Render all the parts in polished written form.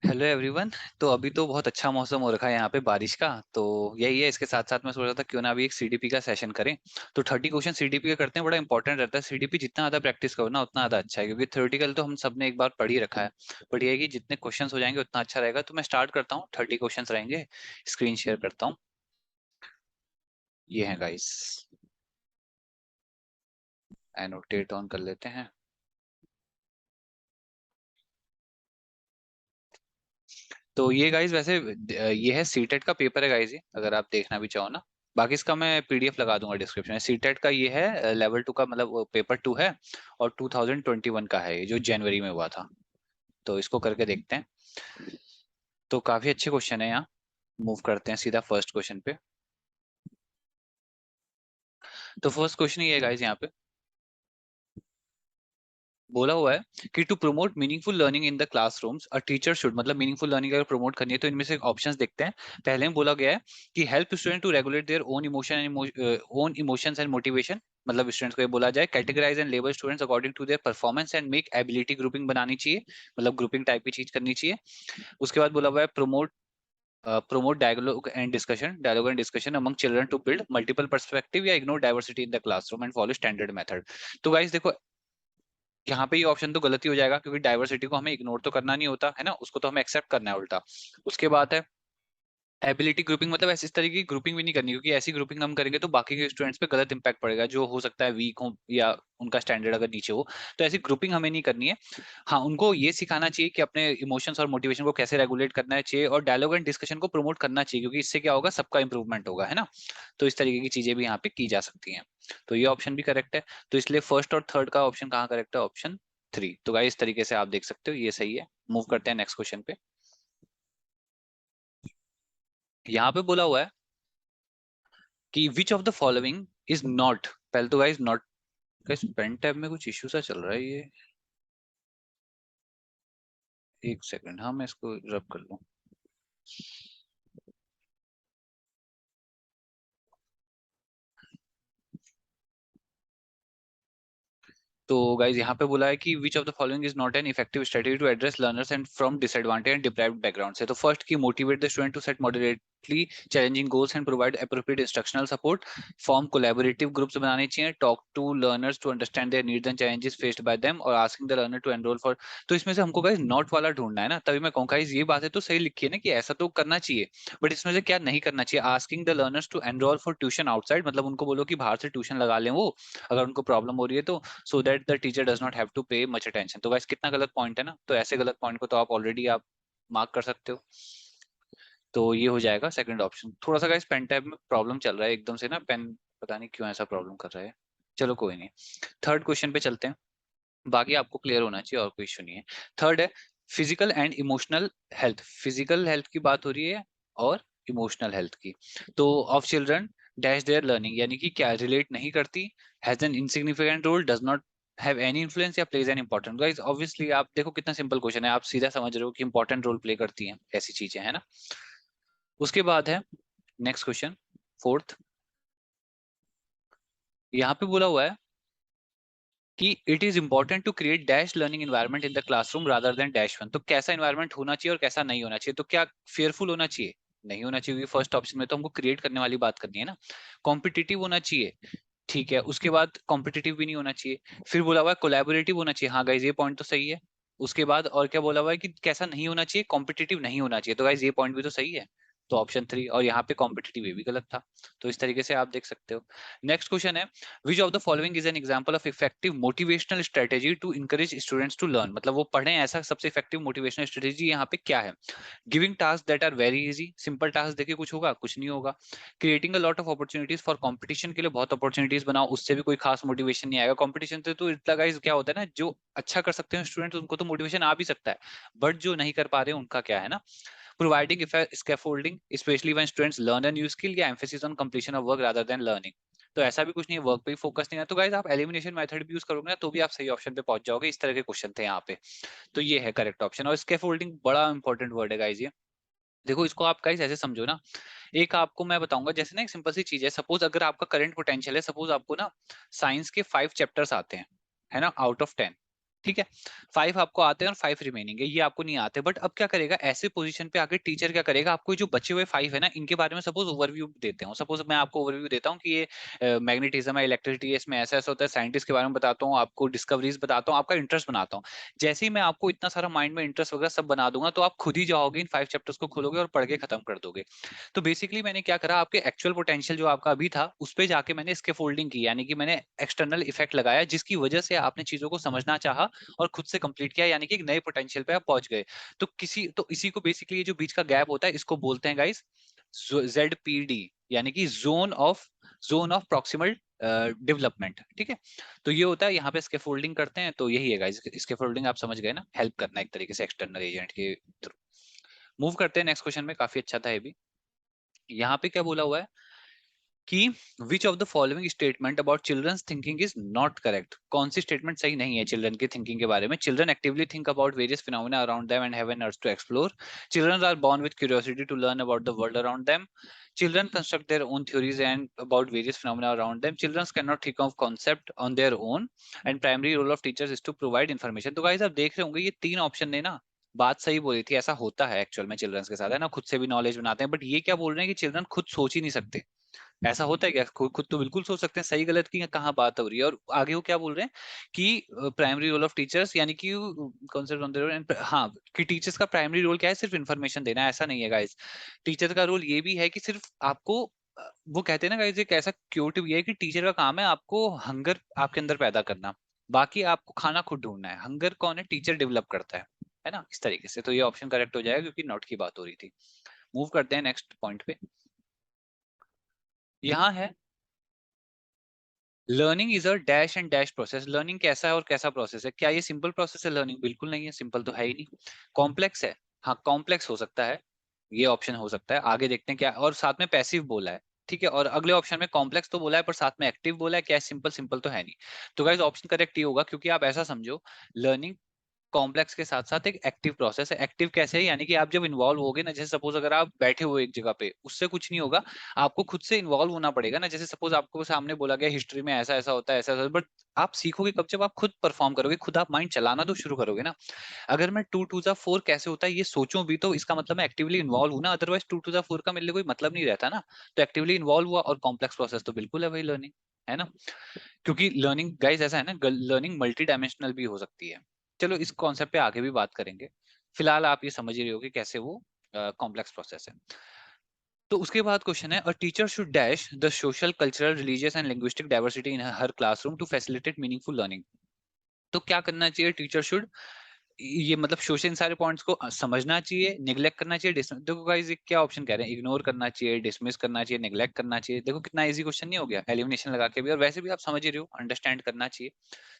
Hello everyone. तो अभी तो बहुत अच्छा मौसम हो रखा है यहाँ पे बारिश का। तो यही है, इसके साथ साथ मैं सोच रहा था क्यों ना अभी एक सीडीपी का सेशन करें। तो 30 क्वेश्चन सीडीपी के करते हैं, बड़ा इंपॉर्टेंट रहता है। सीडीपी जितना ज्यादा प्रैक्टिस करो ना उतना ज्यादा अच्छा है, क्योंकि थ्योरेटिकल तो हम सब ने एक बार पढ़ ही रखा है। बट ये है कि जितने क्वेश्चन हो जाएंगे उतना अच्छा रहेगा। तो मैं स्टार्ट करता हूँ, 30 क्वेश्चन रहेंगे। स्क्रीन शेयर करता हूँ। ये है गाइस, एनोटेट ऑन कर लेते हैं। तो ये गाइस वैसे ये है सीटेट का पेपर है गाइस, ये अगर आप देखना भी चाहो ना। बाकी इसका मैं पीडीएफ लगा दूंगा डिस्क्रिप्शन में। सीटेट का ये है लेवल 2 का, मतलब पेपर 2 है। और 2021 का है ये, जो जनवरी में हुआ था। तो इसको करके देखते हैं। तो काफी अच्छे क्वेश्चन है यहाँ। मूव करते हैं सीधा फर्स्ट क्वेश्चन पे। तो फर्स्ट क्वेश्चन ये है गाइस, यहाँ पे बोला हुआ है कि to promote meaningful learning in the classrooms a teacher should, मतलब मीनिंगफुल लर्निंग अगर प्रमोट करनी है तो इनमें से ऑप्शंस देखते हैं। पहले में बोला गया है कि help student to regulate their own emotions and motivation. मतलब स्टूडेंट्स को ये बोला जाए categorize and label students according to their performance and make ability grouping बनानी चाहिए। मतलब ग्रुपिंग टाइप की चीज करनी चाहिए। उसके बाद बोला हुआ है promote dialogue and discussion among children to build multiple perspective या ignore diversity in the classroom and follow standard method। तो गाइस देखो, यहाँ पे ये ऑप्शन तो गलत ही हो जाएगा, क्योंकि डाइवर्सिटी को हमें इग्नोर तो करना नहीं होता है ना, उसको तो हमें एक्सेप्ट करना है उल्टा। उसके बाद है एबिलिटी ग्रुपिंग, मतलब ऐसी इस तरीके की ग्रुपिंग भी नहीं करनी, क्योंकि ऐसी ग्रुपिंग हम करेंगे तो बाकी के स्टूडेंट्स पे गलत इंपैक्ट पड़ेगा, जो हो सकता है वीक हो या उनका स्टैंडर्ड अगर नीचे हो। तो ऐसी ग्रुपिंग हमें नहीं करनी है। हाँ, उनको ये सिखाना चाहिए कि अपने इमोशंस और मोटिवेशन को कैसे रेगुलेट करना है चाहिए, और डायलॉग एंड डिस्कशन को प्रमोट करना चाहिए, क्योंकि इससे क्या होगा, सबका इंप्रूवमेंट होगा, है ना। तो इस तरीके की चीजें भी यहाँ पे की जा सकती हैं। तो ये ऑप्शन भी करेक्ट है। तो इसलिए फर्स्ट और थर्ड का ऑप्शन कहाँ करेक्ट है? ऑप्शन 3। तो गाइस इस तरीके से आप देख सकते हो, ये सही है। मूव करते हैं नेक्स्ट क्वेश्चन पे। यहाँ पे बोला हुआ है कि which of the following is not. पहले तो guys not, guys pen tab में कुछ इशू सा चल रहा है ये। एक सेकंड, हाँ मैं इसको रब कर लूँ। तो गाइज यहाँ पे बोला है कि which of the following is not an effective strategy to address learners and from disadvantage and deprived background से। तो फर्स्ट की motivate the student to set moderately challenging goals and provide appropriate instructional support. Form collaborative groups बनाने चाहिए। Talk to learners to understand their needs and challenges faced by them और asking the learner to enrol for. तो इसमें से हमको guys not वाला ढूंढना है ना, तभी मैं कहूँ गाइज ये बात है तो सही लिखी है ना कि ऐसा तो करना चाहिए। बट इसमें से क्या नहीं करना चाहिए? Asking the learners to enrol for tuition outside, मतलब उनको बोलो कि बाहर से ट्यूशन लगा लें वो, अगर उनको प्रॉब्लम हो रही है तो, so that the teacher does not have to pay much attention. तो गाइस कितना गलत पॉइंट है ना। तो ऐसे गलत पॉइंट को तो आप ऑलरेडी आप मार्क कर सकते हो। तो ये हो जाएगा सेकंड ऑप्शन। थोड़ा सा गाइस पेन टैब में प्रॉब्लम चल रहा है एकदम से ना, पेन पता नहीं क्यों ऐसा प्रॉब्लम कर रहा है। चलो कोई नहीं। थर्ड क्वेश्चन पे चलते हैं। बाकी आपको क्लियर होना चाहिए और कोई इशू नहीं है। थर्ड है physical and emotional health. Physical health की बात हो रही है और इमोशनल हेल्थ की। तो of children dash their learning, यानी कि क्या रिलेट नहीं करती, has an insignificant role, does not have any influence या plays an important. Guys obviously आप देखो कितना सिंपल क्वेश्चन है, आप सीधा समझ रहे हो कि इंपॉर्टेंट रोल प्ले करती हैं ऐसी चीजें, है ना। उसके बाद है नेक्स्ट क्वेश्चन, फोर्थ। यहाँ पे बोला हुआ है कि it is important to create dash learning environment in the classroom rather than dash one. तो कैसा एनवायरनमेंट होना चाहिए और कैसा नहीं होना चाहिए? तो क्या फेयरफुल होना चाहिए? नहीं होना चाहिए, फर्स्ट ऑप्शन में तो हमको क्रिएट करने वाली बात करनी है ना। कॉम्पिटिटिव होना चाहिए, ठीक है। उसके बाद कॉम्पिटिटिव भी नहीं होना चाहिए। फिर बोला हुआ है कोलैबोरेटिव होना चाहिए, हाँ गाइज ये पॉइंट तो सही है। उसके बाद और क्या बोला हुआ है कि कैसा नहीं होना चाहिए? कॉम्पिटिटिव नहीं होना चाहिए। तो गाइज ये पॉइंट भी तो सही है। तो ऑप्शन 3, और यहाँ पे कॉम्पिटिटिव ये भी गलत था। तो इस तरीके से आप देख सकते हो। नेक्स्ट क्वेश्चन है which of the following is an example of effective motivational strategy to encourage students to learn. मतलब वो पढ़ें, ऐसा सबसे इफेक्टिव मोटिवेशनल स्ट्रेटेजी यहाँ पे क्या है? Giving task that are very easy, simple task देके कुछ होगा? कुछ नहीं होगा। Creating a lot of opportunities for competition, के लिए बहुत अपॉर्चुनिटीज बनाओ, उससे भी कोई खास मोटिवेशन नहीं आएगा। कंपटीशन से तो इतना गाइस क्या होता है ना, जो अच्छा कर सकते हैं स्टूडेंट उनको तो मोटिवेशन आ भी सकता है, बट जो नहीं कर पा रहे उनका क्या है ना। Providing scaffolding specially when students learn a new skill, या emphasis on completion of work rather than learning. तो ऐसा भी कुछ नहीं है, वर्क पे ही फोकस नहीं है। तो गाइस आप एलिमिनेशन मेथड भी यूज करोगे ना तो भी आप सही ऑप्शन पे पहुंच जाओगे। इस तरह के क्वेश्चन थे यहाँ पे। तो ये है करेक्ट ऑप्शन। और स्कैफोल्डिंग बड़ा इंपॉर्टेंट वर्ड है गाइस ये। देखो इसको आप गाइस ऐसे समझो ना, एक आपको मैं बताऊंगा जैसे ना, एक सिंपल सी चीज है। सपोज अगर आपका करंट पोटेंशियल है, सपोज आपको ना साइंस के 5 चैप्टर्स आते हैं, है ना, आउट ऑफ 10। ठीक है, 5 आपको आते हैं और 5 रिमेनिंग है, ये आपको नहीं आते। बट अब क्या करेगा, ऐसे पोजीशन पे आके टीचर क्या करेगा, आपको जो बचे हुए 5 है ना, इनके बारे में सपोज ओवरव्यू देते हो। सपोज मैं आपको ओवरव्यू देता हूँ कि ये मैग्नेटिज्म है, इलेक्ट्रिसिटी है, इसमें ऐसा ऐसा होता है, साइंटिस्ट के बारे में बताता हूँ, आपको डिस्कवरीज बताता हूँ, आपका इंटरेस्ट बनाता हूँ। जैसे ही मैं आपको इतना सारा माइंड में इंटरेस्ट वगैरह सब बना दूंगा, तो आप खुद ही जाओगे इन 5 चैप्टर्स को खोलोगे और पढ़ के खत्म कर दोगे। तो बेसिकली मैंने क्या करा, आपके एक्चुअल पोटेंशियल जो आपका अभी था, उस पे जाके मैंने इसके फोल्डिंग की, यानी कि मैंने एक्सटर्नल इफेक्ट लगाया, जिसकी वजह से आपने चीजों को समझना चाहा और खुद से कंप्लीट किया, यानी कि एक नए पोटेंशियल पे आप पहुंच गए। तो इसी को बेसिकली, ये जो बीच का गैप होता है, इसको बोलते हैं गाइस ZPD, यानी कि जोन ऑफ प्रॉक्सिमल डेवलपमेंट। ठीक है, तो ये होता है, यहाँ पे स्कैफोल्डिंग करते हैं, तो यही है गाइस, स्कैफोल्डिंग आप समझ गए ना, हेल्प करना एक तरीके से एक्सटर्नल एजेंट के थ्रू। मूव करते हैं नेक्स्ट क्वेश्चन में, काफी अच्छा था ये भी। यहाँ पे क्या बोला हुआ है कि which of the following statement about children's thinking is not correct. कौन सी स्टेटमेंट सही नहीं है चिल्ड्रन की थिंकिंग के बारे में। Children actively think about various phenomena around them and have an urge to explore. Children are born with curiosity to learn about the world around them. Children construct their own theories and about various phenomena around them. Children cannot think of concept on their own, and primary role of teachers is to provide information. तो guys आप देख रहे होंगे, ये तीन option ने ना बात सही बोली थी, ऐसा होता है एक्चुअल में चिल्ड्रंस के साथ, है ना, खुद से भी नॉलेज बनाते हैं। बट ये क्या बोल रहे हैं कि चिल्ड्रन खुद सोच ही नहीं सकते। ऐसा होता है क्या, खुद तो बिल्कुल सोच सकते हैं, सही गलत की कहाँ बात हो रही है। और आगे वो क्या बोल रहे हैं कि प्राइमरी रोल ऑफ टीचर्स, यानी कि कॉन्सेप्ट ऑन देयर, हाँ, कि टीचर्स का प्राइमरी रोल क्या है, सिर्फ इन्फॉर्मेशन देना है, ऐसा नहीं है गाइस। टीचर का रोल ये भी है कि सिर्फ आपको वो कहते हैं ना गाइस, एक ऐसा क्योट भी है कि टीचर का काम है आपको हंगर आपके अंदर पैदा करना, बाकी आपको खाना खुद ढूंढना है। हंगर कौन है, टीचर डेवलप करता है ना, इस तरीके से। तो ये ऑप्शन करेक्ट हो जाएगा, क्योंकि नॉट की बात हो रही थी। मूव करते हैं नेक्स्ट पॉइंट पे। यहाँ है, learning is a dash and dash process. Learning कैसा है और कैसा प्रोसेस है? क्या ये सिंपल प्रोसेस है लर्निंग? बिल्कुल नहीं है, सिंपल तो है ही नहीं। कॉम्प्लेक्स है, हाँ कॉम्प्लेक्स हो सकता है, ये ऑप्शन हो सकता है। आगे देखते हैं क्या, और साथ में पैसिव बोला है, ठीक है, और अगले ऑप्शन में कॉम्प्लेक्स तो बोला है पर साथ में एक्टिव बोला है। क्या है, सिंपल? सिंपल तो है नहीं। तो गाइस ऑप्शन करेक्ट ही होगा, क्योंकि आप ऐसा समझो, लर्निंग कॉम्प्लेक्स के साथ साथ एक एक्टिव प्रोसेस है। एक्टिव कैसे है, यानी कि आप जब इन्वॉल्व होगे ना, जैसे सपोज अगर आप बैठे हो एक जगह पे, उससे कुछ नहीं होगा, आपको खुद से इन्वॉल्व होना पड़ेगा ना। जैसे सपोज आपको सामने बोला गया हिस्ट्री में ऐसा ऐसा होता है, ऐसा ऐसा, बट आप सीखोगे कब, जब आप खुद परफॉर्म करोगे, खुद आप माइंड चलाना तो शुरू करोगे ना। अगर मैं 2 2 4 कैसे होता है ये सोचूं भी, तो इसका मतलब मैं एक्टिवली इन्वॉल्व हूं ना, अदरवाइज 2 2 4 का मेरे लिए कोई मतलब नहीं रहता ना। तो एक्टिवली इन्वॉल्व हुआ, और कॉम्प्लेक्स प्रोसेस तो बिल्कुल है वही लर्निंग, है ना। क्योंकि लर्निंग गाइस ऐसा है ना, लर्निंग मल्टी डायमेंशनल भी हो सकती है। चलो इस कॉन्सेप्ट पे आगे भी बात करेंगे, फिलहाल आप ये समझ ही रहे हो कि कैसे वो कॉम्प्लेक्स प्रोसेस है। तो उसके बाद क्वेश्चन है, a teacher should dash the social cultural religious and linguistic diversity in her classroom to facilitate meaningful learning. तो क्या करना चाहिए, टीचर शुड, ये मतलब सोशल इन सारे पॉइंट्स को समझना चाहिए, निग्लेक्ट करना चाहिए, देखो गाइस ये क्या ऑप्शन कह रहे हैं, इग्नोर करना चाहिए, डिसमिस करना चाहिए, निग्लेक्ट करना चाहिए। देखो कितना इजी क्वेश्चन नहीं हो गया, एलिमिनेशन लगा के भी। और वैसे भी आप समझ ही रहे हो, अंडरस्टैंड करना चाहिए।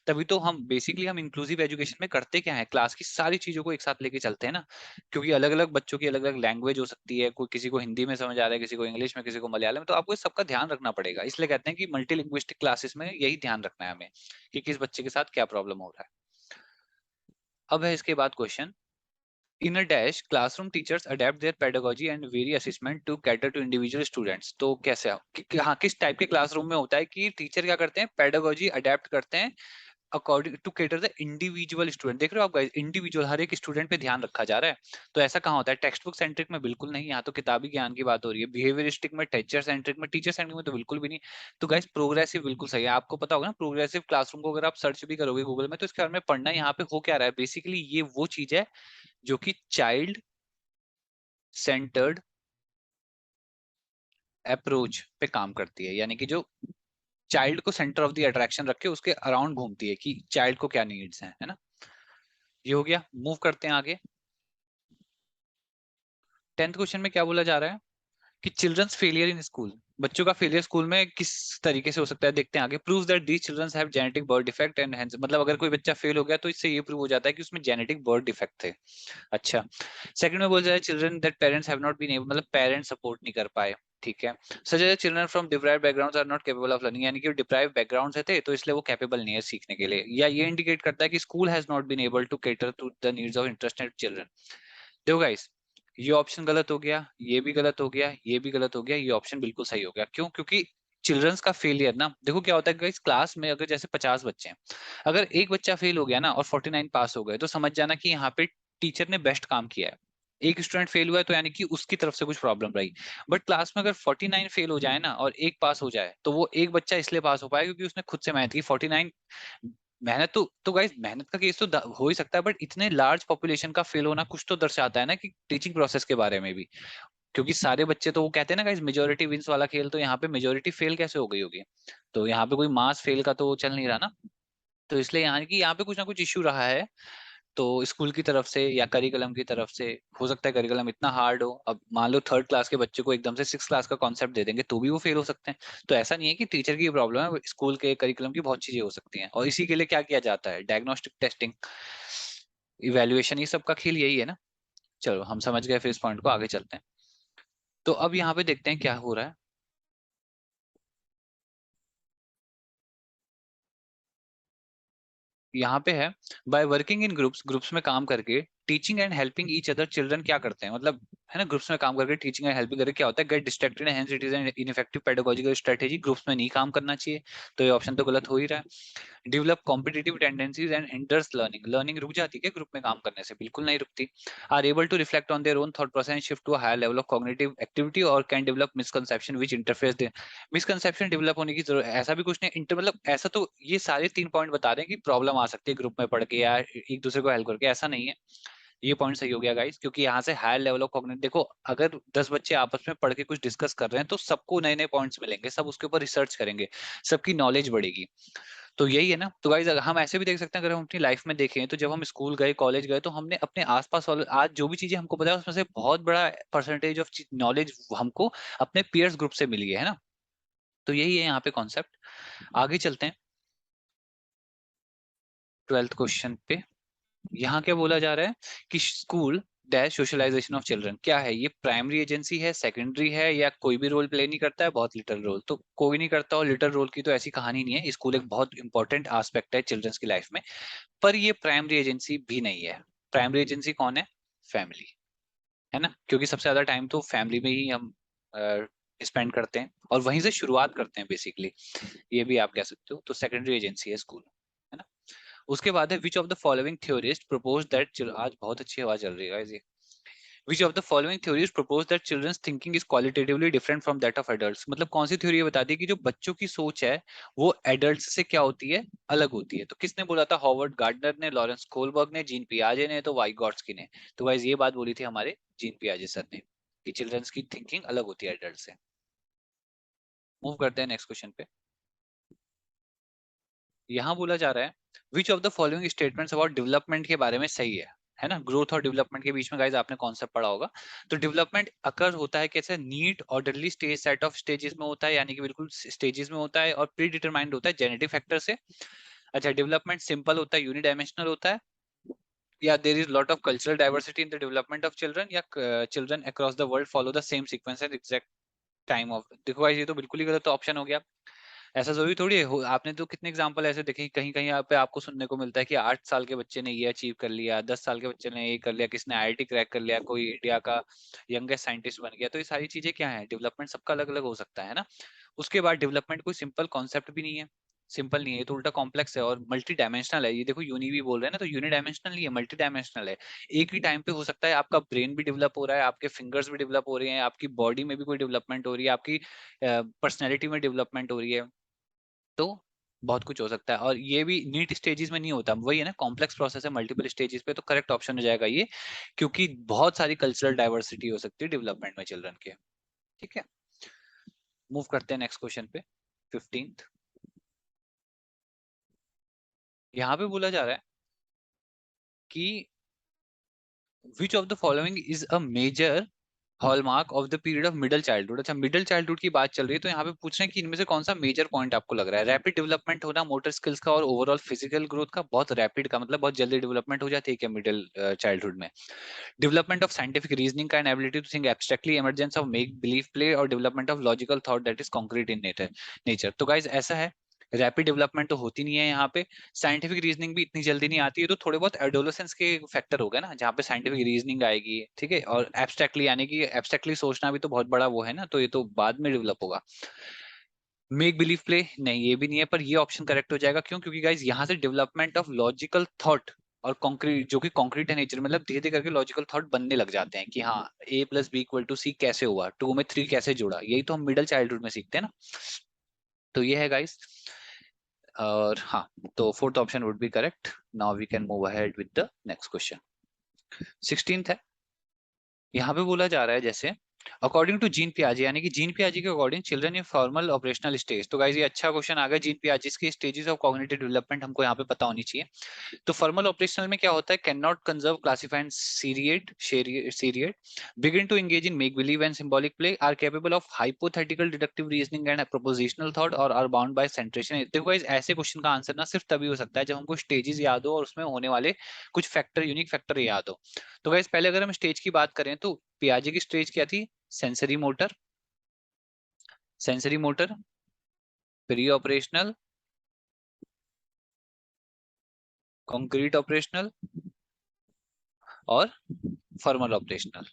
तभी तो हम बेसिकली हम इंक्लूसिव एजुकेशन में करते क्या है, क्लास की सारी चीजों को एक साथ लेके चलते हैं ना। क्योंकि अलग अलग बच्चों की अलग अलग लैंग्वेज हो सकती है, कोई किसी को हिंदी में समझ आ रहा है, किसी को इंग्लिश में, किसी को मलयालम में, तो आपको इस सबका ध्यान रखना पड़ेगा। इसलिए कहते हैं कि मल्टी लिंग्विस्टिक क्लासेस में यही ध्यान रखना है हमें, कि किस बच्चे के साथ क्या प्रॉब्लम हो रहा है। अब है इसके बाद question, in a dash classroom teachers adapt their pedagogy and vary assessment to cater to individual students. तो कैसे हाँ, किस टाइप के क्लासरूम में होता है कि टीचर क्या करते हैं, पेडागोजी अडेप्ट करते हैं according to cater the individual student. देख रहे हो आप गाइस, इंडिविजुअल हर एक स्टूडेंट पे ध्यान रखा जा रहा है। तो ऐसा कहाँ होता है, टेक्स्ट बुक सेंट्रिक में बिल्कुल नहीं, यहाँ तो किताबी ज्ञान की बात हो रही है। बिहेवियरिस्टिक में, टीचर सेंट्रिक में, टीचर सेंट्रिक में तो बिल्कुल भी नहीं। तो गाइस प्रोग्रेसिव बिल्कुल सही है। आपको पता होगा ना, प्रोग्रेसिव क्लासरूम को अगर आप सर्च भी करोगे गूगल में, तो इसके बारे में पढ़ना, यहाँ पे हो क्या रहा है, बेसिकली ये वो चीज है जो कि चाइल्ड सेंटर्ड अप्रोच पे काम करती है, यानी कि जो चाइल्ड को सेंटर ऑफ द अट्रैक्शन रख के उसके अराउंड घूमती है, कि चाइल्ड को क्या नीड्स हैं, है ना। ये हो गया, मूव करते हैं आगे। 10th क्वेश्चन में क्या बोला जा रहा है कि चिल्ड्रंस फेलियर इन स्कूल, बच्चों का फेलियर स्कूल में किस तरीके से हो सकता है, देखते हैं आगे। Proves that these children's have genetic birth defect and hence, मतलब अगर कोई बच्चा फेल हो गया तो इससे ये प्रूव हो जाता है कि उसमें जेनेटिक बर्थ डिफेक्ट थे। अच्छा, सेकंड में बोला जाए children that parents have not been able, मतलब पेरेंट्स सपोर्ट नहीं कर पाए, ठीक है। Such as children from deprived backgrounds are not capable of learning, यानी कि डिप्राइव बैकग्राउंड से थे तो इसलिए वो कैपेबल नहीं है सीखने के लिए। या ये इंडिकेट करता है कि school has not been able to cater to the needs of interested children. देखो गाइस, ये ऑप्शन गलत हो गया, ये भी गलत हो गया, ये भी गलत हो गया, ये ऑप्शन बिल्कुल सही हो गया। क्यों? क्योंकि चिल्ड्रंस का फेलियर ना, देखो क्या होता है गाइस, क्लास में अगर जैसे 50 बच्चे हैं, अगर एक बच्चा फेल हो गया ना और 49 पास हो गए, तो समझ जाना कि यहाँ पे टीचर ने बेस्ट काम किया है। एक स्टूडेंट फेल हुआ है तो यानी कि उसकी तरफ से कुछ प्रॉब्लम रही। बट क्लास में अगर 49 फेल हो जाए ना और एक पास हो जाए, तो वो एक बच्चा इसलिए पास हो पाया क्योंकि उसने खुद से मेहनत की। 49 मेहनत तो गाइस, मेहनत का केस तो हो ही सकता है, बट इतने लार्ज पॉपुलेशन का फेल होना कुछ तो दर्शाता है ना कि टीचिंग प्रोसेस के बारे में भी। क्योंकि सारे बच्चे, तो वो कहते हैं ना गाइस, मेजोरिटी विंस वाला खेल, तो यहाँ पे मेजोरिटी फेल कैसे हो गई होगी? तो यहाँ पे कोई मास फेल का तो चल नहीं रहा ना। तो इसलिए यहाँ पे कुछ ना कुछ इश्यू रहा है। तो स्कूल की तरफ से या करिकुलम की तरफ से, हो सकता है करिकुलम इतना हार्ड हो, अब मान लो थर्ड क्लास के बच्चे को एकदम से सिक्स क्लास का कॉन्सेप्ट दे देंगे तो भी वो फेल हो सकते हैं। तो ऐसा नहीं है कि टीचर की प्रॉब्लम है, स्कूल के करिकुलम की बहुत चीजें हो सकती हैं। और इसी के लिए क्या किया जाता है, डायग्नोस्टिक टेस्टिंग, इवेल्युएशन, ये सब का खेल यही है ना। चलो हम समझ गए, फिर इस पॉइंट को आगे चलते हैं। तो अब यहाँ पे देखते हैं क्या हो रहा है। यहाँ पे है, by working in groups, groups में काम करके, teaching and helping each other, children क्या करते हैं मतलब, है ना, ग्रुप्स में काम करके टीचिंग एंड हेल्पिंग करके क्या होता है, get distracted and hence it is an ineffective pedagogical strategy, groups में नहीं काम करना चाहिए। तो ये ऑप्शन तो गलत हो ही रहा है। Develop competitive tendencies and hinders learning, learning रुक जाती है ग्रुप में काम करने से? बिल्कुल नहीं रुकती। Are able to reflect on their own thought process and shift to higher level of cognitive activity, और can develop misconception which interfaces. Misconception develop होने की जरूरत, ऐसा भी कुछ नहीं, इंटर मतलब ऐसा तो ये सारे 3 पॉइंट बता रहे हैं कि प्रॉब्लम आ सकती है ग्रुप में पढ़ के या एक दूसरे को हेल्प करके, ऐसा नहीं है। ये पॉइंट सही हो गया गाइस, क्योंकि यहाँ से हायर लेवल ऑफ कॉग्निटिव, देखो अगर 10 बच्चे आपस में पढ़ के कुछ डिस्कस कर रहे हैं तो सबको नए नए पॉइंट्स मिलेंगे, सब उसके ऊपर रिसर्च करेंगे, सबकी नॉलेज बढ़ेगी। तो यही है ना। तो गाइस हम ऐसे भी देख सकते हैं, अगर हम अपनी लाइफ में देखें तो जब हम स्कूल गए, कॉलेज गए, तो हमने अपने आसपास वाले, आज जो भी चीजें हमको पता है उसमें से बहुत बड़ा परसेंटेज ऑफ नॉलेज हमको अपने पीयर्स ग्रुप से मिली है ना। तो यही है यहाँ पे कॉन्सेप्ट। आगे चलते हैं 12th क्वेश्चन पे। यहाँ क्या बोला जा रहा है कि school dash socialization of children, क्या है ये, प्राइमरी एजेंसी है, सेकेंडरी है, या कोई भी रोल प्ले नहीं करता है, बहुत लिटिल रोल? तो कोई नहीं करता, और लिटिल रोल की तो ऐसी कहानी नहीं है, स्कूल एक बहुत इंपॉर्टेंट एस्पेक्ट है चिल्ड्रंस की लाइफ में। पर ये प्राइमरी एजेंसी भी नहीं है। प्राइमरी एजेंसी कौन है? फैमिली, है ना, क्योंकि सबसे ज्यादा टाइम तो फैमिली में ही हम स्पेंड करते हैं और वहीं से शुरुआत करते हैं बेसिकली। ये भी आप कह सकते हो। तो सेकेंडरी एजेंसी है स्कूल, है ना। उसके बाद है, which of the following theorist propose that, आज बहुत अच्छी हवा चल रही है guys ये। Which of the following theories propose that children's thinking is qualitatively different from that of adults, मतलब कौन सी थ्योरी ये बताती है कि जो बच्चों की सोच है वो एडल्ट्स से क्या होती है, अलग होती है? तो किसने बोला था? हॉवर्ड गार्डनर ने, लॉरेंस कोलबर्ग ने, जीन पियाजे ने, तो वाइगॉट्स्की ने। तो गाइस ये बात बोली थी हमारे जीन पियाजे सर ने कि चिल्ड्रंस की थिंकिंग अलग होती है एडल्ट से। मूव करते हैं नेक्स्ट क्वेश्चन पे। यहाँ बोला जा रहा है, which of the following statements about development के बारे में सही है ना। ग्रोथ और डेवलपमेंट के बीच में गाइस आपने कॉन्सेप्ट पढ़ा होगा। तो डेवलपमेंट अकर होता है कैसे, neat orderly stage, set of stages में होता है, यानी कि बिल्कुल स्टेजेस में होता है, और प्री डिटरमाइंड होता है जेनेटिक फैक्टर से। अच्छा, डेवलपमेंट सिंपल होता है, यूनिडायमेंशनल होता है, या there is lot of cultural diversity in the development of children, या children across the world follow the same sequence and exact time of. देखो गाइस ये तो बिल्कुल ही गलत ऑप्शन हो गया। ऐसा जरूरी थोड़ी है आपने तो कितने एग्जांपल ऐसे देखे, कहीं कहीं यहाँ पे आपको सुनने को मिलता है कि 8 साल के बच्चे ने ये अचीव कर लिया, 10 साल के बच्चे ने ये कर लिया, किसने आईआईटी क्रैक कर लिया, कोई इंडिया का यंगेस्ट साइंटिस्ट बन गया। तो ये सारी चीजें क्या है, डेवलपमेंट सबका अलग अलग हो सकता है ना। उसके बाद डेवलपमेंट कोई सिंपल कॉन्सेप्ट भी नहीं है, सिंपल नहीं है, ये तो उल्टा कॉम्प्लेक्स है और मल्टी डायमेंशनल है। ये देखो यूनि भी बोल रहे हैं ना, तो यूनि डायमेंशनल नहीं है, मल्टी डायमेंशनल है। एक ही टाइम पे हो सकता है आपका ब्रेन भी डेवलप हो रहा है, आपके फिंगर्स भी डेवलप हो रहे हैं, आपकी बॉडी में भी कोई डेवलपमेंट हो रही है, आपकी पर्सनैलिटी में डेवलपमेंट हो रही है। तो बहुत कुछ हो सकता है, और ये भी नीट स्टेजेस में नहीं होता, वही है ना, कॉम्प्लेक्स प्रोसेस है मल्टीपल स्टेजेस पे। तो करेक्ट ऑप्शन हो जाएगा ये, क्योंकि बहुत सारी कल्चरल डाइवर्सिटी हो सकती है डेवलपमेंट में चिल्ड्रन के। ठीक है, मूव करते हैं नेक्स्ट क्वेश्चन पे, 15th। यहाँ पे बोला जा रहा है कि which of the following is a major hallmark of the period of middle childhood. अच्छा, मिडिल चाइल्डहुड की बात चल रही है, तो यहाँ पे पूछ रहे हैं कि इनमें से कौन सा मेजर पॉइंट आपको लग रहा है। रैपिड डेवलपमेंट होना मोटर स्किल्स का और ओवरऑल फिजिकल ग्रोथ का, बहुत रैपिड का मतलब बहुत जल्दी डेवलपमेंट हो जाती है क्या मिडिल चाइल्डहुड में? डेवलपमेंट ऑफ साइंटिफिक रीजनिंग का and ability to think abstractly, emergence of make believe play, और development of logical thought that is concrete in nature. तो गाइज ऐसा है, रैपिड डेवलपमेंट तो होती नहीं है यहाँ पे, साइंटिफिक रीजनिंग भी इतनी जल्दी नहीं आती है, तो थोड़े बहुत एडोलेसेंस के फैक्टर हो गए ना जहाँ पे साइंटिफिक रीजनिंग आएगी, ठीक है, और एब्स्ट्रैक्टली, यानी कि एब्स्ट्रैक्टली सोचना भी तो बहुत बड़ा वो है ना, तो ये तो बाद में डेवलप होगा। मेक बिलीव प्ले नहीं, ये भी नहीं है, पर ये ऑप्शन करेक्ट हो जाएगा। क्यों? क्योंकि गाइज यहाँ से डेवलपमेंट ऑफ लॉजिकल थॉट और कॉन्क्रीट, जो कि कॉन्क्रीट है नेचर, मतलब धीरे धीरे करके लॉजिकल थॉट बनने लग जाते हैं कि हाँ A+B=C कैसे हुआ, 2 में 3 कैसे जुड़ा, यही तो हम मिडिल चाइल्डहुड में सीखते हैं ना। तो ये है गाइस। और हाँ, तो fourth option would be correct. Now we can move ahead with the next question. 16th है। यहाँ पे बोला जा रहा है जैसे, अकॉर्डिंग टू जीन पियाजे, यानी कि जीन पियाजे के according children in formal operational stage. तो गाइस ये अच्छा क्वेश्चन आ गया। जीन पियाजे की स्टेजेस ऑफ कॉग्निटिव डेवलपमेंट हमको यहाँ पे पता होनी चाहिए। तो फॉर्मल ऑपरेशनल में क्या होता है? Can not conserve, classify and seriate, begin to engage in make believe and symbolic play, are capable of hypothetical deductive reasoning and propositional thought, और आर बाउंड बाय सेंट्रेशन। देखो गाइस, ऐसे question का answer ना सिर्फ तभी हो सकता है जब हमको स्टेजेस याद हो और उसमें होने वाले कुछ फैक्टर, यूनिक फैक्टर याद हो। तो गाइस पहले अगर हम स्टेज की बात करें तो पियाजे की स्टेज क्या थी? Sensory motor, sensory motor, pre operational, concrete operational और फॉर्मल ऑपरेशनल।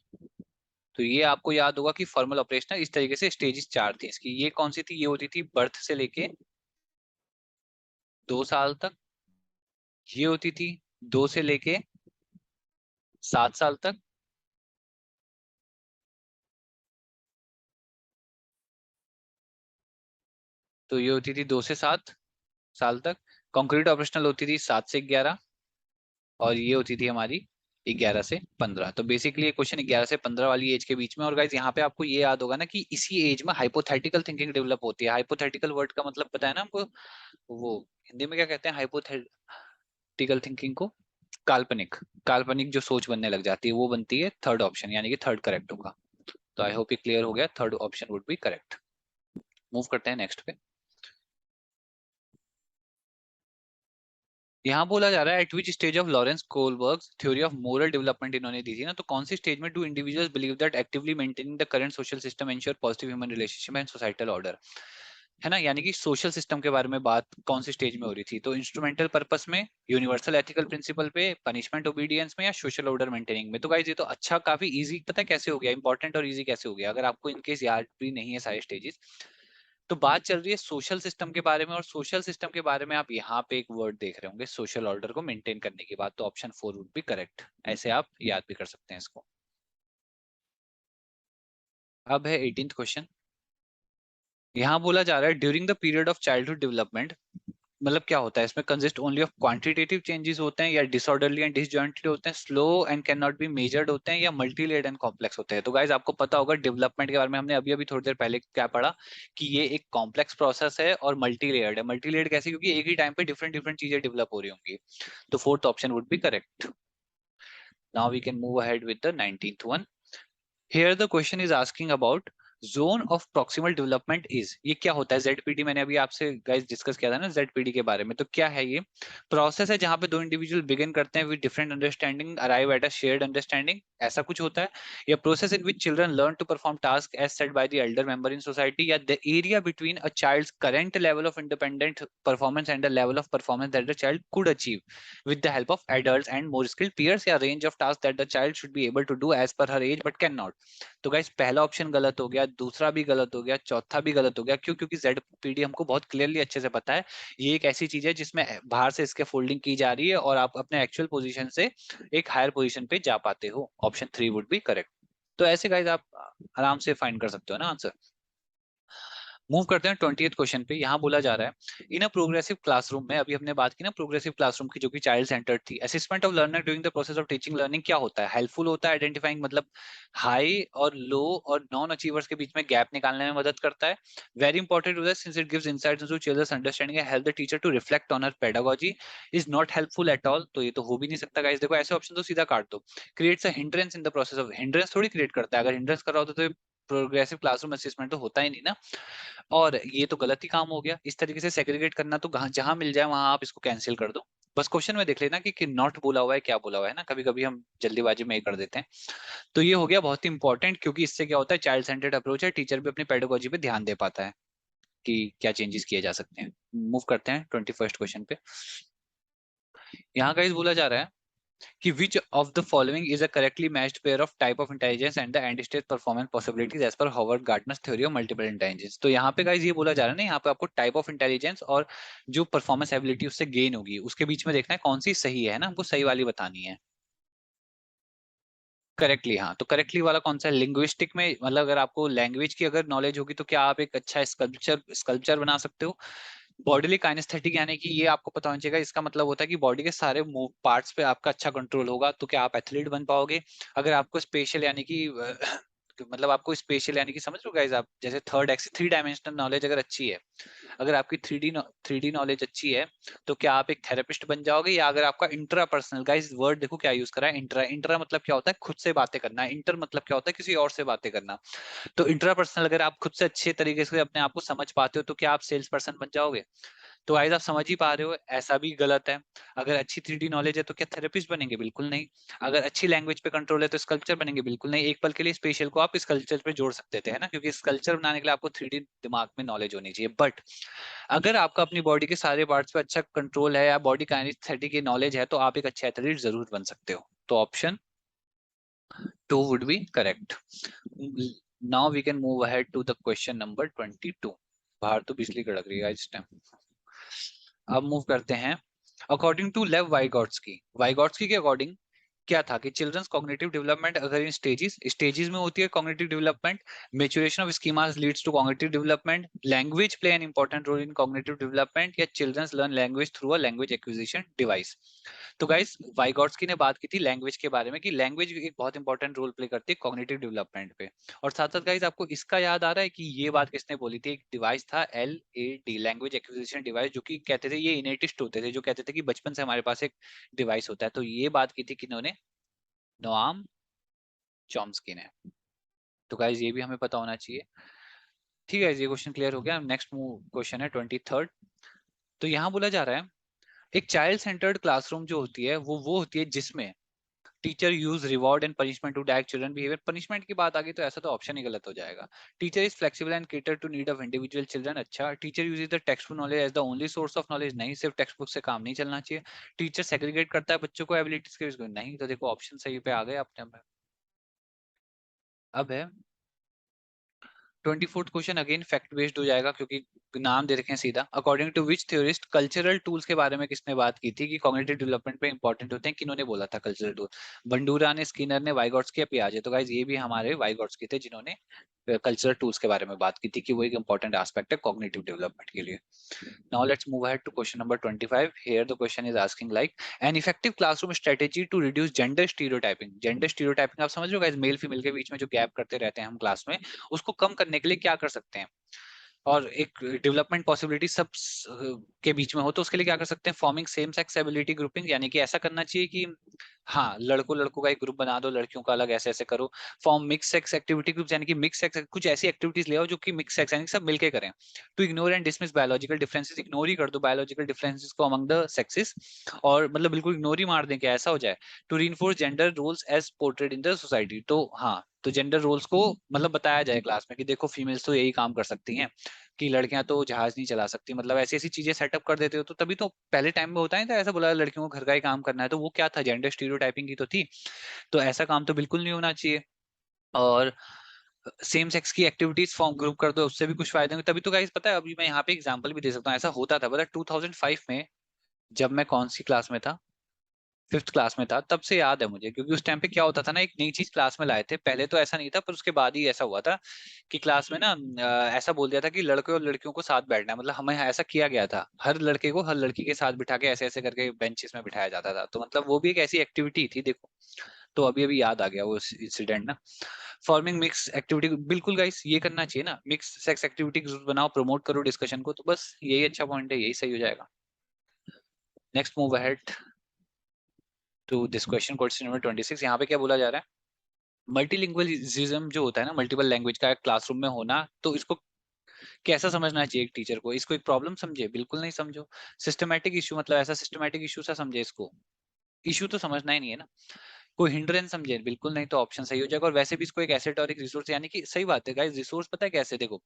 तो ये आपको याद होगा कि फॉर्मल ऑपरेशनल इस तरीके से स्टेजेस 4 थी इसकी। ये कौन सी थी? ये होती थी बर्थ से लेके 2 साल तक, ये होती थी 2 से लेके 7 साल तक, तो ये होती थी 2 से 7 साल तक। कॉन्क्रीट ऑपरेशनल होती थी 7 से 11, और ये होती थी हमारी 11 से 15। तो बेसिकली ये क्वेश्चन 11 से 15 वाली एज के बीच में। और गाइज यहाँ पे आपको ये याद होगा ना कि इसी एज में हाइपोथेटिकल थिंकिंग डेवलप होती है। हाइपोथेटिकल वर्ड का मतलब पता है ना हमको? वो हिंदी में क्या कहते हैं हाइपोथेटिकल थिंकिंग को? काल्पनिक। काल्पनिक जो सोच बनने लग जाती है वो बनती है थर्ड ऑप्शन, यानी कि थर्ड करेक्ट होगा। तो आई होप ये क्लियर हो गया, third option would be correct. Move करते हैं नेक्स्ट पे। यहाँ बोला जा रहा है eight which stage of Lawrence Kohlberg theory of moral development इन्होंने दी थी ना, तो कौन सी स्टेज में do individuals believe that actively maintaining the current social system ensure positive human relationship and societal order. है ना, यानी कि सोशल सिस्टम के बारे में बात कौन सी स्टेज में हो रही थी? तो इंस्ट्रूमेंटल पर्पस में, यूनिवर्सल एथिकल प्रिंसिपल पे, पनिशमेंट ओबीडियंस में, या सोशल ऑर्डर मेंटेनिंग में। तो गाइस ये तो अच्छा काफी इजी, पता है कैसे हो गया इंपॉर्टेंट और इजी कैसे हो गया? अगर आपको इनकेस याद भी नहीं है सारे स्टेजेस, तो बात चल रही है सोशल सिस्टम के बारे में, और सोशल सिस्टम के बारे में आप यहाँ पे एक वर्ड देख रहे होंगे सोशल ऑर्डर को मेंटेन करने की बात। तो ऑप्शन 4 वुड बी करेक्ट। ऐसे आप याद भी कर सकते हैं इसको। अब है 18th क्वेश्चन। यहाँ बोला जा रहा है during the period of childhood development, मतलब क्या होता है इसमें? Consist only of quantitative changes होते हैं, या डिसऑर्डरली एंड डिसजॉइंटेड होते हैं, slow and can not be measured होते हैं, या मल्टी लेयर्ड एंड कॉम्प्लेक्स होते हैं? तो गाइज आपको पता होगा डेवलपमेंट के बारे में हमने अभी अभी थोड़ी देर पहले क्या पढ़ा, कि ये एक कॉम्प्लेक्स प्रोसेस है और मल्टी लेयर्ड है। मल्टी लेयर्ड कैसे? क्योंकि एक ही टाइम पे डिफरेंट डिफरेंट चीजें डेवलप हो रही होंगी। तो fourth option would be correct. Now we can move ahead with the 19th one. Here the question is asking about zone of proximal development is, ये क्या होता है? जेडपीडी मैंने अभी आपसे गाइस डिस्कस किया था ना जेडपीडी के बारे में। तो क्या है ये? प्रोसेस है जहां पे दो इंडिविजुअल बिगिन करते हैं with different understanding arrive at a shared understanding, ऐसा कुछ होता है? या process in which children learn to perform task as set by the elder member in society, या the area between a child's current level of independent performance and the level of performance that the child could achieve with the help of adults and more skilled peers, या range of tasks that the child should be able to do as per her age but cannot। तो guys पहला option गलत हो गया, दूसरा भी गलत हो गया, चौथा भी गलत हो गया। क्यों? क्योंकि जेडपीडी हमको बहुत क्लियरली अच्छे से पता है ये एक ऐसी चीज है जिसमें बाहर से इसके फोल्डिंग की जा रही है और आप अपने एक्चुअल पोजीशन से एक हायर पोजीशन पे जा पाते हो। Option 3 would be correct. तो ऐसे गाइस आप आराम से फाइंड कर सकते हो ना आंसर। मूव करते हैं 20th क्वेश्चन पे। यहाँ बोला जा रहा है इन अ प्रोग्रेसिव क्लासरूम में, अभी हमने बात की ना प्रोग्रेसिव क्लासरूम की जो कि चाइल्ड सेंटर्ड थी, assessment of learner during the process of teaching learning क्या होता है? हेल्पफुल होता है, आइडेंटिफाइंग मतलब हाई और लो और नॉन अचीवर्स के बीच में गैप निकालने में मदद करता है, very important to this since it gives insights into children's understanding and help the teacher to reflect on her pedagogy, is not helpful at all. तो ये तो हो भी नहीं सकता गाइस। देखो ऐसे ऑप्शन तो सीधा काट दो। Creates a hindrance in the process of, hindrance थोड़ी क्रिएट करता है। अगर हिंड्रेंस कर रहा होता तो प्रोग्रेसिव क्लासरूम असेसमेंट तो होता ही नहीं ना। और ये तो गलत ही काम हो गया। इस तरीके से सेग्रीगेट करना तो जहां मिल जाए वहां आप इसको कैंसिल कर दो। बस क्वेश्चन में देख लेना कि नॉट बोला हुआ है, क्या बोला हुआ है ना, कभी कभी हम जल्दीबाजी में ये कर देते हैं। तो ये हो गया बहुत ही इंपॉर्टेंट, क्योंकि इससे क्या होता है चाइल्ड सेंटर्ड अप्रोच है, टीचर भी अपनी पेडागोजी पे ध्यान दे पाता है कि क्या चेंजेस किए जा सकते हैं। मूव करते हैं 21st क्वेश्चन पे। यहाँ गाइस बोला जा रहा है कि which of the following is a correctly matched pair of type of intelligence and the end state performance possibilities as per Howard Gardner's theory of multiple intelligence। तो यहाँ पे गाइस ये बोला जा रहा है ना, यहाँ पे आपको टाइप ऑफ इंटेलिजेंस और जो परफॉर्मेंस एबिलिटी उससे गेन होगी उसके बीच में देखना है कौन सी सही है ना, हमको सही वाली बतानी है। करेक्टली, हाँ, तो करेक्टली वाला कौन सा है? लिंग्विस्टिक में मतलब अगर आपको लैंग्वेज की अगर नॉलेज होगी तो क्या आप एक अच्छा स्कल्पचर स्कल्पचर बना सकते हो। बॉडीली काइनेस्थेटिक यानी कि ये आपको पता होना चाहिए, इसका मतलब होता है कि बॉडी के सारे पार्ट्स पे आपका अच्छा कंट्रोल होगा तो क्या आप एथलीट बन पाओगे। अगर आपको स्पेशल यानी कि मतलब आपको स्पेशल यानी कि समझ लो गाइस, आप जैसे third x three dimensional knowledge अगर अच्छी है, अगर आपकी थ्री डी नॉलेज अच्छी है तो क्या आप एक थेरेपिस्ट बन जाओगे। या अगर आपका इंट्रा पर्सनल, गाइस वर्ड देखो क्या यूज करा है, इंट्रा। इंट्रा मतलब क्या होता है? खुद से बातें करना। इंटर मतलब क्या होता है? किसी और से बातें करना। तो इंट्रा पर्सनल अगर आप खुद से अच्छे तरीके से अपने आप को समझ पाते हो तो क्या आप सेल्स पर्सन बन जाओगे। तो गाइस आप समझ ही पा रहे हो, ऐसा भी गलत है। अगर अच्छी थ्री डी नॉलेज है तो क्या थेरेपिस्ट बनेंगे? बिल्कुल नहीं। अगर अच्छी लैंग्वेज पे कंट्रोल है तो स्कल्पचर बनेंगे? बिल्कुल नहीं। एक पल के लिए स्पेशल को आप स्कल्पचर पे जोड़ सकते थे, है ना, क्योंकि स्कल्पचर बनाने के लिए आपको थ्री डी दिमाग में नॉलेज होनी चाहिए। बट अगर आपका अपनी बॉडी के सारे पार्ट्स पे अच्छा कंट्रोल है या बॉडी काइनेस्थेटिक की नॉलेज है तो आप एक अच्छे एथलीट जरूर बन सकते हो। तो option two would be correct. Now we can move ahead to the question number 22। बाहर तो बिजली कड़क रही है इस टाइम। अब मूव करते हैं। अकॉर्डिंग टू लेव वाइगॉट्स्की के अकॉर्डिंग क्या था कि चिल्ड्रंस कॉग्निटिव डेवलपमेंट अगर इन स्टेजेस स्टेजेस में होती है cognitive development, maturation of schemas leads to cognitive development, language play an important role in cognitive development, या childrens learn language through a language acquisition device. तो guys Vygotsky ने बात की थी लैंग्वेज के बारे में कि लैंग्वेज एक बहुत इंपॉर्टेंट रोल प्ले करती है कॉग्निटिव डेवलपमेंट पे। और साथ साथ गाइस आपको इसका याद आ रहा है कि ये बात किसने बोली थी? एक डिवाइस था LAD, लैंग्वेज एक्विजिशन डिवाइस, जो कि कहते थे ये इनेटिस्ट होते थे, जो कहते थे कि बचपन से हमारे पास एक डिवाइस होता है। तो ये बात की थी किन्होंने? नोआम चॉम्स्की ने। तो गाइस ये भी हमें पता होना चाहिए। ठीक है, ये क्वेश्चन क्लियर हो गया। नेक्स्ट क्वेश्चन है 23rd। तो यहाँ बोला जा रहा है एक चाइल्ड सेंटर्ड क्लासरूम जो होती है वो होती है जिसमें teacher use reward and punishment to direct children behaviour. Punishment की बात आ गई तो ऐसा तो ऑप्शन ही गलत हो जाएगा। Teacher is flexible and cater to need of individual children. अच्छा, teacher use the text book knowledge as the only source of knowledge. नहीं, सिर्फ टेक्स्ट बुक से काम नहीं चलना चाहिए। टीचर सेग्रीगेट करता है बच्चों को एबिलिटीज के बेस पे। नहीं, तो देखो ऑप्शन सही पे आ गए अपने में। अब है 24th question, again fact based हो जाएगा क्योंकि नाम दे रखे हैं सीधा। According to which theorist cultural tools के बारे में किसने बात की थी कि कॉग्निटिव डेवलपमेंट पे इंपॉर्टेंट होते हैं? किन्होंने बोला था कल्चरल टूल? बंडूरा ने, स्किनर ने, वाइगॉट्स्की या पियाजे? तो गाइस ये भी हमारे वाइगॉट्स्की थे जिन्होंने कल्चरल टूल्स के बारे में बात की थी कि वो एक इंपॉर्टेंट एस्पेक्ट है कॉग्निटिव डेवलपमेंट के लिए। Now let's move ahead to question number 25. Here the question is asking like an effective classroom strategy to reduce gender stereotyping. Gender stereotyping आप समझ रहे हो गाइस, मेल फीमेल के बीच में जो गैप करते रहते हैं हम क्लास में, उसको कम करने के लिए क्या कर सकते हैं? और एक डेवलपमेंट पॉसिबिलिटी सब के बीच में हो तो उसके लिए क्या कर सकते हैं? Forming same sex ability grouping, यानी कि ऐसा करना चाहिए कि हाँ, लड़कों लड़कों का एक ग्रुप बना दो, लड़कियों का अलग, ऐसे ऐसे करो। Form mix sex activity group, यानी कि मिक्स सेक्स कुछ ऐसी एक्टिविटीज ले आओ जो कि मिक्स सेक्स यानी कि सब मिलके करें। To ignore and dismiss biological differences, ignore ही कर दो बायोलॉजिकल डिफरेंसेस को अमंग द सेक्सेस, और मतलब बिल्कुल इग्नोर ही मार दें क्या ऐसा हो जाए। To reinforce gender roles as portrayed in the society, तो हाँ, तो जेंडर रोल्स को मतलब बताया जाए क्लास में कि देखो फीमेल्स तो यही काम कर सकती हैं, कि लड़कियां तो जहाज नहीं चला सकती, मतलब ऐसी ऐसी चीजें सेटअप कर देते हो। तो तभी तो पहले टाइम में होता है था ऐसा, बोला लड़कियों को घर का ही काम करना है, तो वो क्या था? जेंडर स्टीरियोटाइपिंग की तो थी। तो ऐसा काम तो बिल्कुल नहीं होना चाहिए। और सेम सेक्स की एक्टिविटीज फॉर्म ग्रुप कर दो, उससे भी कुछ फायदे होंगे। तभी तो गाइस पता है, अभी मैं यहाँ पे एग्जांपल भी दे सकता हूँ, ऐसा होता था पता है 2005 में, जब मैं कौन सी क्लास में था, फिफ्थ क्लास में था, तब से याद है मुझे। क्योंकि उस टाइम पे क्या होता था ना, एक नई चीज क्लास में लाए थे, पहले तो ऐसा नहीं था पर उसके बाद ही ऐसा हुआ था कि क्लास में ना ऐसा बोल दिया था कि लड़के और लड़कियों को साथ बैठना है, मतलब हमें ऐसा किया गया था, हर लड़के को हर लड़की के साथ बिठा के ऐसे ऐसे करके बेंचेस में बिठाया जाता था। तो मतलब वो भी एक ऐसी एक्टिविटी थी देखो। तो अभी अभी याद आ गया वो इंसिडेंट ना। फॉर्मिंग मिक्स एक्टिविटी, बिल्कुल गाइस ये करना चाहिए ना, मिक्स सेक्स एक्टिविटी बनाओ, प्रमोट करो डिस्कशन को, तो बस यही अच्छा पॉइंट है, यही सही हो जाएगा। Next move ahead to this question, question number 26। यहाँ पे क्या बोला जा रहा है? मल्टीलिंगुअलिज्म जो होता है ना, मल्टीपल लैंग्वेज का क्लासरूम में होना, तो इसको कैसा समझना चाहिए एक टीचर को? इसको एक प्रॉब्लम समझे? बिल्कुल नहीं समझो। सिस्टमैटिक इशू, मतलब ऐसा सिस्टमैटिक इशू सा समझे इसको, इशू तो समझना ही नहीं है ना। कोई हिंड्रेंस समझे? बिल्कुल नहीं, तो ऑप्शन सही हो जाएगा। और वैसे भी इसको एक एसेट और एक रिसोर्स, यानी कि सही बात है गाइस, रिसोर्स पता है कैसे? देखो,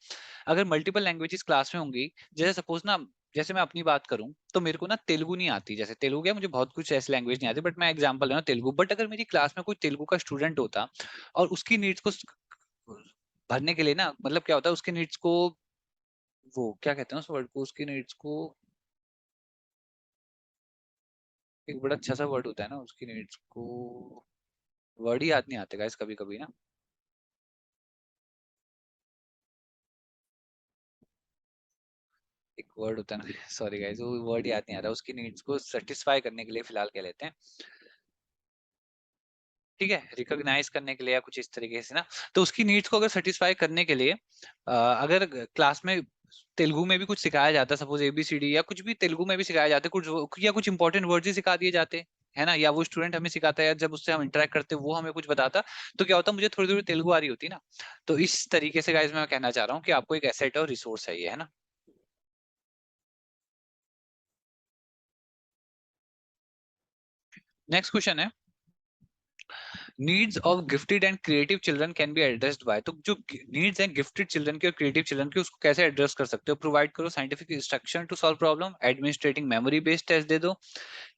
अगर मल्टीपल लैंग्वेजेस क्लास में होंगी, जैसे सपोज ना जैसे मैं अपनी बात करूं तो मेरे को ना तेलुगु नहीं आती, जैसे तेलुगु क्या, मुझे बहुत कुछ ऐसी लैंग्वेज नहीं आती, बट मैं एग्जांपल है ना तेलुगु। बट अगर मेरी क्लास में कोई तेलुगु का स्टूडेंट होता और उसकी नीड्स को भरने के लिए ना, मतलब क्या होता है उसके नीड्स को, वो क्या कहते हैं उस वर्ड को, उसकी नीड्स को, एक बड़ा अच्छा सा वर्ड होता है ना उसकी नीड्स को, वर्ड ही याद नहीं आते गाइस कभी कभी ना। एक वर्ड होता है ना सॉरी गाइस, वो वर्ड याद नहीं आ रहा, उसकी नीड्स को सेटिस्फाई करने के लिए फिलहाल कह लेते हैं, ठीक है, रिकॉग्नाइज करने के लिए या कुछ इस तरीके से ना। तो उसकी नीड्स को अगर सेटिस्फाई करने के लिए अगर क्लास में तेलुगु में भी कुछ सिखाया जाता, सपोज ABCD या कुछ भी तेलुगु में भी सिखाया जाता, कुछ या कुछ इंपॉर्टेंट वर्ड्स ही सिखा दिए जाते, है ना, या वो स्टूडेंट हमें सिखाता है, या जब उससे हम इंटरेक्ट करते वो हमें कुछ बताता, तो क्या होता, मुझे थोड़ी थोड़ी तेलुगु आ रही होती ना। तो इस तरीके से गाइस मैं कहना चाह रहा हूँ कि आपको एक एसेट और रिसोर्स है ये, है ना। नेक्स्ट क्वेश्चन है, needs of gifted and creative children can be addressed by, तो जो नीड्स हैं गिफ्टेड चिल्ड्रन की और क्रिएटिव चिल्ड्रन की, उसको कैसे एड्रेस कर सकते हो, प्रोवाइड करो scientific instruction to solve problem, administrating memory based test दे दो,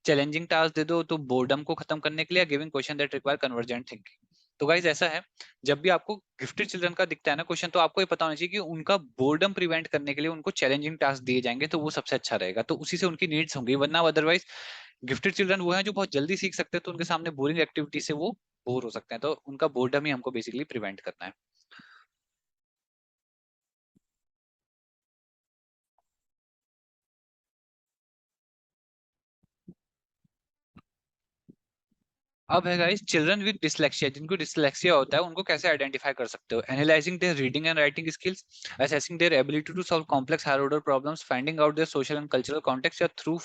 चैलेंजिंग टास्क दे दो, तो बोर्डम को खत्म करने के लिए, giving question that require convergent thinking. तो गाइज ऐसा है, जब भी आपको गिफ्टेड चिल्ड्रन का दिखता है ना क्वेश्चन, तो आपको ये पता होना चाहिए कि उनका बोर्डम प्रिवेंट करने के लिए उनको चैलेंजिंग टास्क दिए जाएंगे, तो वो सबसे अच्छा रहेगा, तो उसी से उनकी नीड्स होंगी, वरना अदरवाइज गिफ्टेड चिल्ड्रन वो हैं जो बहुत जल्दी सीख सकते हैं, तो उनके सामने बोरिंग एक्टिविटी से वो बोर हो सकते हैं, तो उनका बोर्डम ही हमको बेसिकली प्रिवेंट करना है। अब है गाइस, चिल्ड्रन विद डिसलेक्सिया, जिनको डिसलेक्सिया होता है उनको कैसे आइडेंटिफाई कर सकते हो, analysing their reading and writing skills, assessing their ability to solve complex higher order problems, finding out their social and cultural context, या through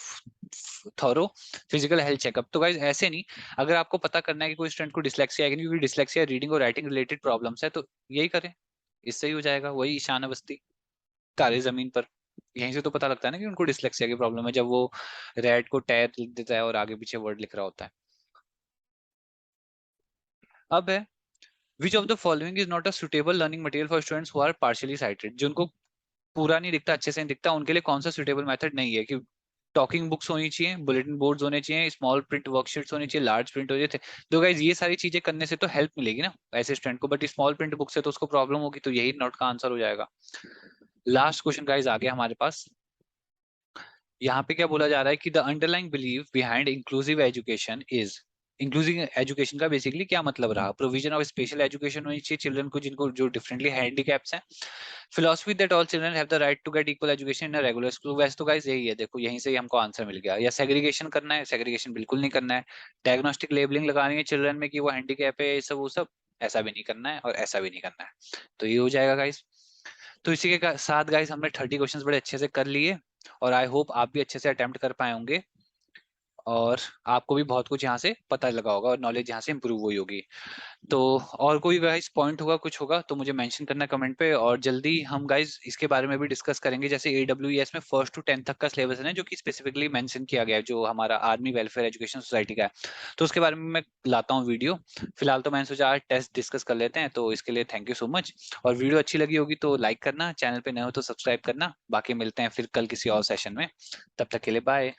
thorough physical health checkup. तो गाइस ऐसे नहीं, अगर आपको पता करना है कि कोई स्टूडेंट को डिसलेक्सिया है, क्योंकि डिसलेक्सिया रीडिंग और राइटिंग रिलेटेड प्रॉब्लम्स है, तो यही करें, इससे ही हो जाएगा, वही ईशान अवस्थी, तारे जमीन पर, यहीं से तो पता लगता है ना कि उनको डिसलेक्सिया की प्रॉब्लम है, जब वो रेड को टैर लिख देता है और आगे पीछे वर्ड लिख रहा होता है। अब है, which of the following is not a suitable learning material for students who are partially sighted, जिनको पूरा नहीं दिखता, अच्छे से नहीं दिखता, उनके लिए कौन सा सुटेबल मेथड नहीं है, कि टॉकिंग बुक्स होनी चाहिए, बुलेटिन बोर्ड्स होने चाहिए, स्मॉल प्रिंट वर्कशीट्स होनी चाहिए, लार्ज प्रिंट होने चाहिए। तो गाइज ये सारी चीजें करने से तो हेल्प मिलेगी ना ऐसे स्टूडेंट को, बट स्मॉल प्रिंट बुक से तो उसको प्रॉब्लम होगी, तो यही नॉट का आंसर हो जाएगा। लास्ट क्वेश्चन गाइज आ गया हमारे पास, यहाँ पे क्या बोला जा रहा है कि the underlying believe behind inclusive education is, inclusive education का बेसिकली क्या मतलब रहा, प्रोविजन ऑफ स्पेशल एजुकेशन होनी चाहिए चिल्ड्रन को जिनको जो डिफरेंटली हैंडीकैप्स हैं, philosophy that all children have the right to get equal education in a regular school, वैसे तो गाइस यही है, देखो यहीं से ही हमको आंसर मिल गया, या सेग्रीगेशन करना है, सेग्रीगेशन बिल्कुल नहीं करना है, डायग्नोस्टिक लेबलिंग लगानी है चिल्ड्रन में कि वो हैंडीकैप है, ये सब वो सब, ऐसा भी नहीं करना है और ऐसा भी नहीं करना है, तो ये हो जाएगा गाइस। तो इसी के साथ गाइस हमने 30 क्वेश्चंस बड़े अच्छे से कर लिए, और आई होप आप भी अच्छे से अटेम्प्ट कर पाए होंगे, और आपको भी बहुत कुछ यहाँ से पता लगा होगा और नॉलेज यहाँ से इंप्रूव हुई होगी। तो और कोई गाइस पॉइंट होगा, कुछ होगा तो मुझे मेंशन करना कमेंट पे, और जल्दी हम गाइस इसके बारे में भी डिस्कस करेंगे, जैसे AWES में फर्स्ट टू 10th तक का सिलेबस है ना, जो कि स्पेसिफिकली मेंशन किया गया है, जो हमारा आर्मी वेलफेयर एजुकेशन सोसाइटी का है, तो उसके बारे में मैं लाता हूँ वीडियो। फिलहाल तो मैंने सोचा आज टेस्ट डिस्कस कर लेते हैं, तो इसके लिए थैंक यू सो मच, और वीडियो अच्छी लगी होगी तो लाइक करना, चैनल पे नए हो तो सब्सक्राइब करना, बाकी मिलते हैं फिर कल किसी और सेशन में, तब तक के लिए बाय।